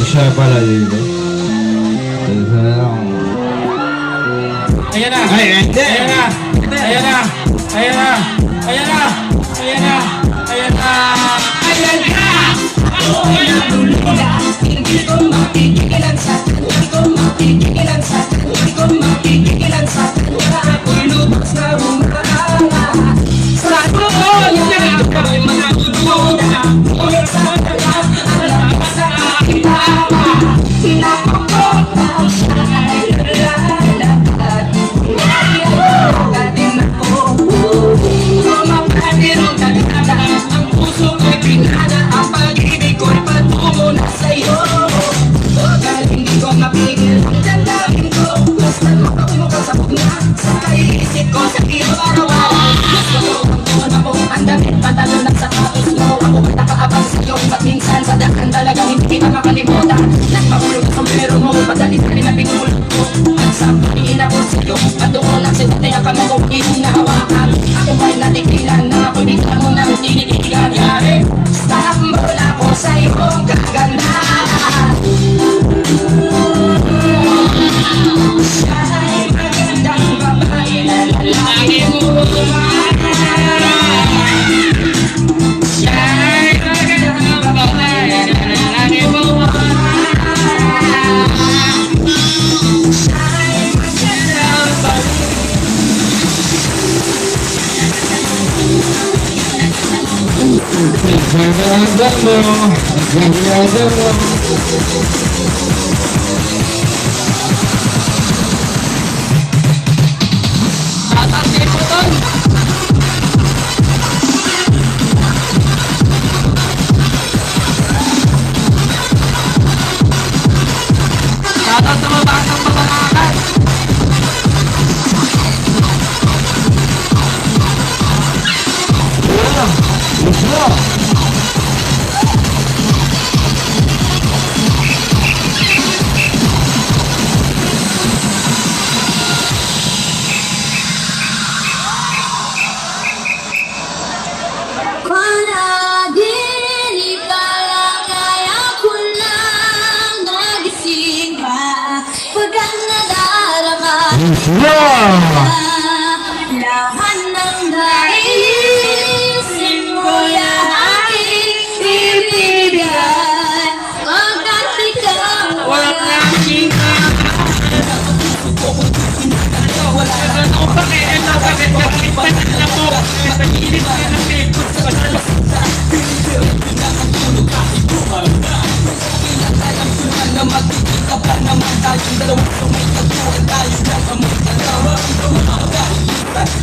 Siya pala dito. Ayan na! Ay, hindi! Ayan na! Ayan na! Ayan na! Ayan na! Ayan na! Ayan na! Ayan na! Hindi ko mapigilan sa hindi ko mapigilan sa hindi ko mapigilan sa ako'y lubos na bumarala sa tuon na ako'y magdududa ulit sa talang alam sa aking tama nakapot na siya ay lalakad ngayon ako sumapatirong nagkada ang puso ko'y pinana ang pag-ibig ko'y patungo na sa'yo hindi ko mapigil Dandawin ko Basta makapimok ang sabog na Sa kaiisip ko Sa iyo araw-araw Gusto ko ang tuwan ako Ang damit Pantalon at sapatos mo Ako ang nakaabang sa'yo Ba't minsan sa daan Talagang hindi kita makalimutan Nagpahulog ang sombrero mo Padalit ka rin na pinulog ko At sa pagingin ako sa'yo At doon ang sinatay ang kamay ko Hindi na hawakan Ako ba'y natigilan Na ako'y bigla mo nang tinitigan Stumble ako sa iyong kagandahan Siya'y magandang babae na lalaki mo Siya'y magandang babae na lalaki mo Siya'y magandang babae Lahat ng naisin ko'y aking ibibigay Pagkat ikaw Walang naking wala na akong pakialam na bakit nakalipan na mo sa gilid ka ng likod sa kasalas na magkikita pa naman tayong dalawa kung may tagpuan tayo lang ang magkalawa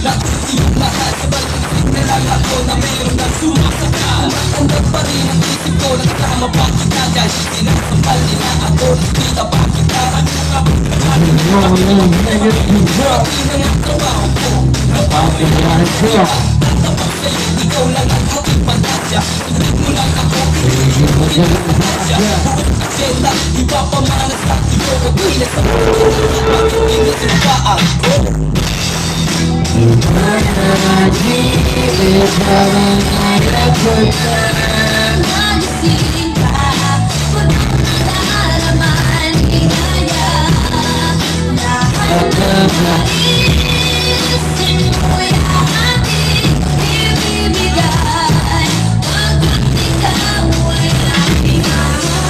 nakikita lahat sa balik na lang ako na mayroon ng sumasaka matandang pa rin ang isip ko nakasama pa kita dahil sinasambal nila ako nakita pa kita ikaw lang ang aking pantasya tuloy mo lang ako agenda iba pa manas sa iyo kagilas sa pagkikinis sa paan ko nagising ka Pag nalalaman ligaya Lahat ng